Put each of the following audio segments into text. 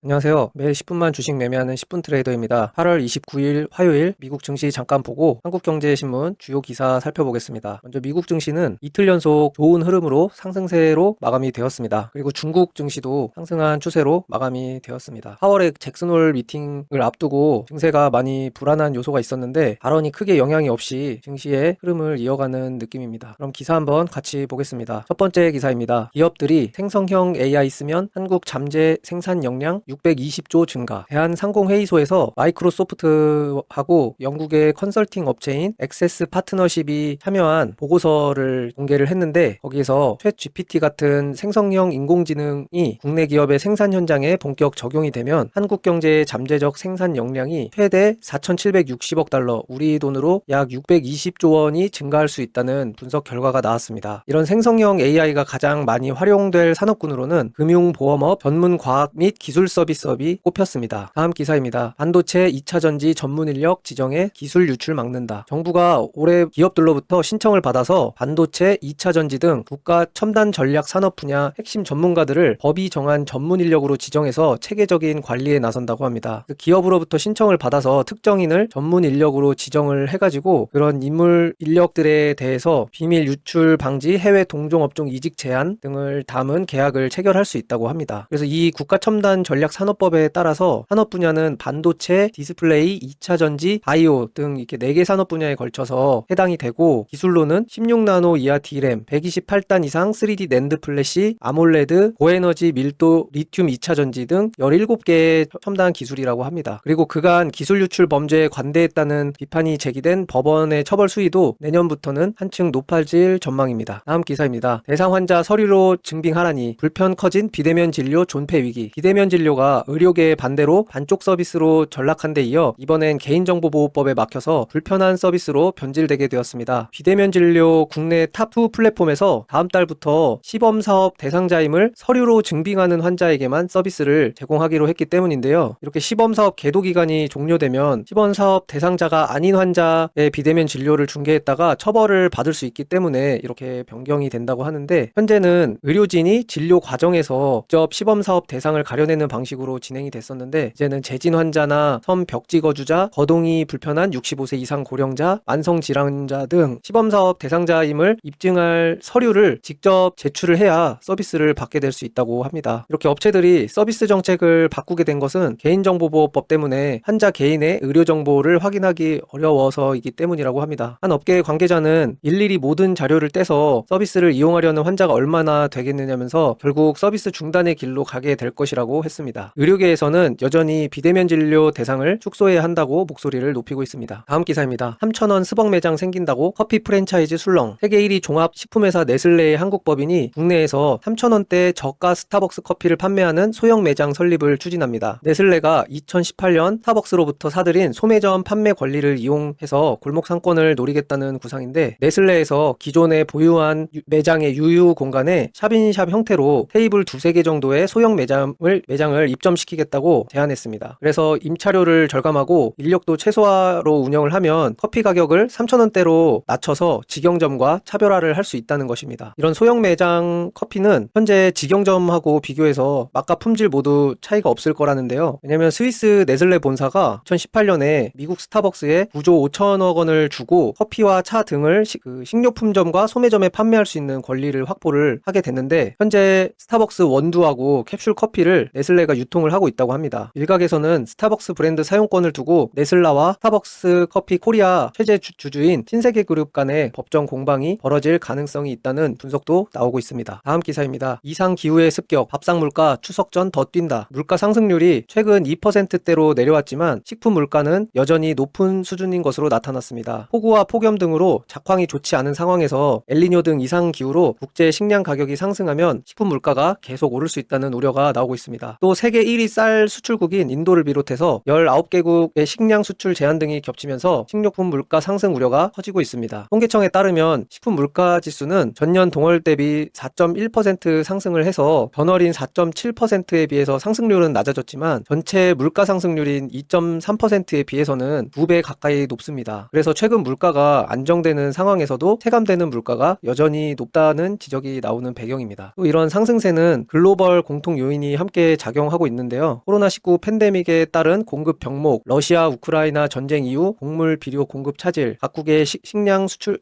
안녕하세요. 매일 10분만 주식 매매하는 10분 트레이더입니다. 8월 29일 화요일 미국 증시 잠깐 보고 한국경제신문 주요 기사 살펴보겠습니다. 먼저 미국 증시는 이틀 연속 좋은 흐름으로 상승세로 마감이 되었습니다. 그리고 중국 증시도 상승한 추세로 마감이 되었습니다. 4월에 잭슨홀 미팅을 앞두고 증세가 많이 불안한 요소가 있었는데 발언이 크게 영향이 없이 증시의 흐름을 이어가는 느낌입니다. 그럼 기사 한번 같이 보겠습니다. 첫 번째 기사입니다. 기업들이 생성형 AI 쓰면 한국 잠재 생산 역량 620조 증가. 대한상공회의소에서 마이크로소프트하고 영국의 컨설팅 업체인 액세스 파트너십이 참여한 보고서를 공개를 했는데 거기에서 챗 GPT 같은 생성형 인공지능이 국내 기업의 생산 현장에 본격 적용이 되면 한국 경제의 잠재적 생산 역량이 최대 4,760억 달러, 우리 돈으로 약 620조 원이 증가할 수 있다는 분석 결과가 나왔습니다. 이런 생성형 AI가 가장 많이 활용될 산업군으로는 금융보험업, 전문과학 및 기술 서비스업이 꼽혔습니다. 다음 기사입니다. 반도체 2차전지 전문 인력 지정에 기술 유출 막는다. 정부가 올해 기업들로부터 신청을 받아서 반도체 2차전지 등 국가 첨단 전략 산업 분야 핵심 전문가들을 법이 정한 전문 인력으로 지정해서 체계적인 관리에 나선다고 합니다. 기업으로부터 신청을 받아서 특정인을 전문 인력으로 지정을 해가지고 그런 인물 인력들에 대해서 비밀 유출 방지, 해외 동종업종 이직 제한 등을 담은 계약을 체결할 수 있다고 합니다. 그래서 이 국가 첨단 전략 산업법에 따라서 산업 분야는 반도체, 디스플레이, 2차전지, 바이오 등 이렇게 4개 산업 분야에 걸쳐서 해당이 되고 기술로는 16나노 이하 D램, 128단 이상 3D 낸드 플래시, 아몰레드, 고에너지 밀도 리튬 2차전지 등 17개의 첨단 기술이라고 합니다. 그리고 그간 기술 유출 범죄에 관대했다는 비판이 제기된 법원의 처벌 수위도 내년부터는 한층 높아질 전망입니다. 다음 기사입니다. 대상 환자 서류로 증빙하라니 불편 커진 비대면 진료 존폐 위기. 비대면 진료가 의료계의 반대로 반쪽 서비스로 전락한 데 이어 이번엔 개인정보보호법에 막혀서 불편한 서비스로 변질되게 되었습니다. 비대면 진료 국내 탑2 플랫폼에서 다음 달부터 시범사업 대상자임을 서류로 증빙하는 환자에게만 서비스를 제공하기로 했기 때문인데요. 이렇게 시범사업 계도 기간이 종료되면 시범사업 대상자가 아닌 환자의 비대면 진료를 중개했다가 처벌을 받을 수 있기 때문에 이렇게 변경이 된다고 하는데 현재는 의료진이 진료 과정에서 직접 시범사업 대상을 가려내는 방식으로 진행이 됐었는데 이제는 재진 환자나 섬 벽지 거주자, 거동이 불편한 65세 이상 고령자, 만성질환자 등 시범사업 대상자임을 입증할 서류를 직접 제출을 해야 서비스를 받게 될 수 있다고 합니다. 이렇게 업체들이 서비스 정책을 바꾸게 된 것은 개인정보보호법 때문에 환자 개인의 의료 정보를 확인하기 어려워서이기 때문이라고 합니다. 한 업계 관계자는 일일이 모든 자료를 떼서 서비스를 이용하려는 환자가 얼마나 되겠느냐면서 결국 서비스 중단의 길로 가게 될 것이라고 했습니다. 의료계에서는 여전히 비대면 진료 대상을 축소해야 한다고 목소리를 높이고 있습니다. 다음 기사입니다. 3,000원 스벅 매장 생긴다고 커피 프랜차이즈 술렁. 세계 1위 종합 식품회사 네슬레의 한국 법인이 국내에서 3,000원대 저가 스타벅스 커피를 판매하는 소형 매장 설립을 추진합니다. 네슬레가 2018년 스타벅스로부터 사들인 소매점 판매 권리를 이용해서 골목 상권을 노리겠다는 구상인데 네슬레에서 기존에 보유한 매장의 유휴 공간에 샵인샵 형태로 테이블 2-3개 정도의 소형 매장을 입점시키겠다고 제안했습니다. 그래서 임차료를 절감하고 인력도 최소화로 운영을 하면 커피 가격을 3,000원대로 낮춰서 직영점과 차별화를 할 수 있다는 것입니다. 이런 소형 매장 커피는 현재 직영점하고 비교해서 맛과 품질 모두 차이가 없을 거라는데요. 왜냐면 스위스 네슬레 본사가 2018년에 미국 스타벅스에 9조 5천억 원을 주고 커피와 차 등을 식료품점과 소매점에 판매할 수 있는 권리를 확보를 하게 됐는데 현재 스타벅스 원두하고 캡슐 커피를 네슬레가 유통을 하고 있다고 합니다. 일각에서는 스타벅스 브랜드 사용권을 두고 네슬라와 스타벅스 커피 코리아 최재 주주인 신세계그룹 간의 법정 공방이 벌어질 가능성이 있다는 분석도 나오고 있습니다. 다음 기사입니다. 이상 기후의 습격, 밥상 물가 추석 전 더 뛴다. 물가 상승률이 최근 2%대로 내려왔지만 식품 물가는 여전히 높은 수준인 것으로 나타났습니다. 폭우와 폭염 등으로 작황이 좋지 않은 상황에서 엘니뇨 등 이상 기후로 국제 식량 가격이 상승하면 식품 물가가 계속 오를 수 있다는 우려가 나오고 있습니다. 또 세계 1위 쌀 수출국인 인도를 비롯해서 19개국의 식량 수출 제한 등이 겹치면서 식료품 물가 상승 우려가 커지고 있습니다. 통계청에 따르면 식품 물가 지수는 전년 동월 대비 4.1% 상승을 해서 전월인 4.7%에 비해서 상승률은 낮아졌지만 전체 물가 상승률인 2.3%에 비해서는 2배 가까이 높습니다. 그래서 최근 물가가 안정되는 상황에서도 체감되는 물가가 여전히 높다는 지적이 나오는 배경입니다. 또 이런 상승세는 글로벌 공통 요인이 함께 작용하는 작용하고 있는데요. 코로나19 팬데믹에 따른 공급 병목, 러시아 우크라이나 전쟁 이후 곡물 비료 공급 차질, 각국의 식량 수출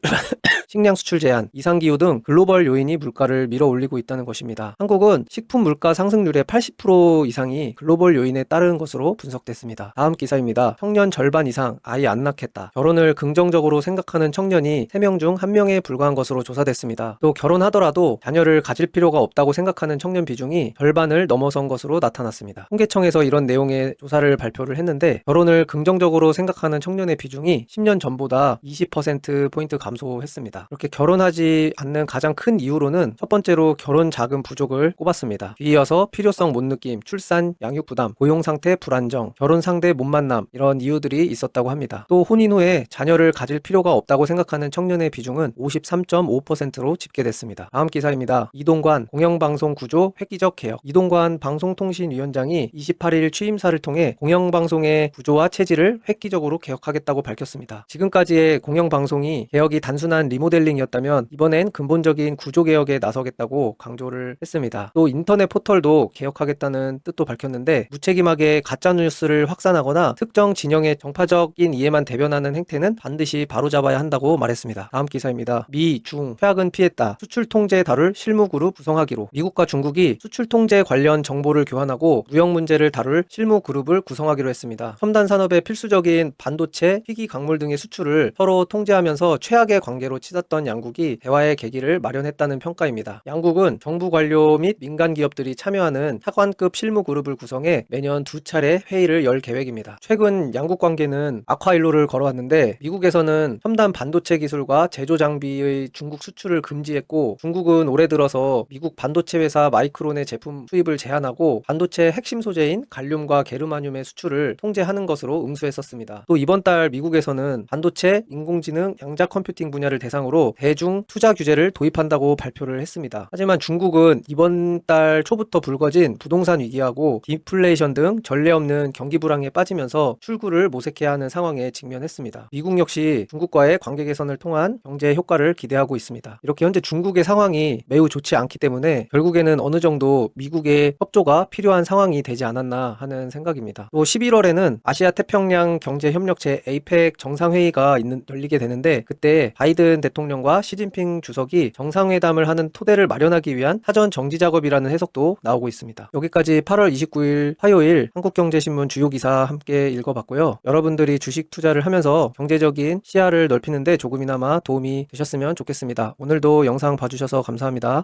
식량 수출 제한, 이상기후 등 글로벌 요인이 물가를 밀어올리고 있다는 것입니다. 한국은 식품 물가 상승률의 80% 이상이 글로벌 요인에 따른 것으로 분석됐습니다. 다음 기사입니다. 청년 절반 이상 아이 안 낳겠다. 결혼을 긍정적으로 생각하는 청년이 3명 중 1명에 불과한 것으로 조사됐습니다. 또 결혼하더라도 자녀를 가질 필요가 없다고 생각하는 청년 비중이 절반을 넘어선 것으로 나타났습니다. 통계청에서 이런 내용의 조사를 발표를 했는데 결혼을 긍정적으로 생각하는 청년의 비중이 10년 전보다 20%포인트 감소했습니다. 이렇게 결혼하지 않는 가장 큰 이유로는 첫 번째로 결혼 자금 부족을 꼽았습니다. 뒤이어서 필요성 못 느낌, 출산, 양육 부담, 고용 상태 불안정, 결혼 상대 못 만남 이런 이유들이 있었다고 합니다. 또 혼인 후에 자녀를 가질 필요가 없다고 생각하는 청년의 비중은 53.5%로 집계됐습니다. 다음 기사입니다. 이동관 공영방송 구조 획기적 개혁. 이동관 방송통신위원장이 28일 취임사를 통해 공영방송의 구조와 체질을 획기적으로 개혁하겠다고 밝혔습니다. 지금까지의 공영방송이 개혁이 단순한 리모델링이었다면 이번엔 근본적인 구조 개혁에 나서겠다고 강조를 했습니다. 또 인터넷 포털도 개혁하겠다는 뜻도 밝혔는데 무책임하게 가짜뉴스를 확산하거나 특정 진영의 정파적인 이해만 대변하는 행태는 반드시 바로잡아야 한다고 말했습니다. 다음 기사입니다. 미, 중, 최악은 피했다. 수출 통제 다룰 실무그룹 구성하기로. 미국과 중국이 수출 통제 관련 정보를 교환하고 무역 문제를 다룰 실무그룹을 구성하기로 했습니다. 첨단 산업의 필수적인 반도체, 희귀 광물 등의 수출을 서로 통제하면서 최악의 관계로 치닫던 양국이 대화의 계기를 마련했다는 평가입니다. 양국은 정부 관료 및 민간 기업들이 참여하는 차관급 실무그룹을 구성해 매년 2차례 회의를 열 계획입니다. 최근 양국 관계는 악화일로를 걸어왔는데 미국에서는 첨단 반도체 기술과 제조 장비의 중국 수출을 금지했고 중국은 올해 들어서 미국 반도체 회사 마이크론의 제품 수입을 제한하고 반도체 핵심 소재인 갈륨과 게르마늄의 수출을 통제하는 것으로 응수했었습니다. 또 이번 달 미국에서는 반도체, 인공지능, 양자 컴퓨팅 분야를 대상으로 대중 투자 규제를 도입한다고 발표를 했습니다. 하지만 중국은 이번 달 초부터 불거진 부동산 위기하고 디플레이션 등 전례 없는 경기 불황에 빠지면서 출구를 모색해야 하는 상황에 직면했습니다. 미국 역시 중국과의 관계 개선을 통한 경제 효과를 기대하고 있습니다. 이렇게 현재 중국의 상황이 매우 좋지 않기 때문에 결국에는 어느 정도 미국의 협조가 필요한 상황이 되지 않았나 하는 생각입니다. 또 11월에는 아시아 태평양 경제협력체 APEC 정상회의가 열리게 되는데 그때 바이든 대통령과 시진핑 주석이 정상회담을 하는 토대를 마련하기 위한 사전 정지 작업이라는 해석도 나오고 있습니다. 여기까지 8월 29일 화요일 한국경제신문 주요 기사 함께 읽어봤고요. 여러분들이 주식 투자를 하면서 경제적인 시야를 넓히는데 조금이나마 도움이 되셨으면 좋겠습니다. 오늘도 영상 봐주셔서 감사합니다.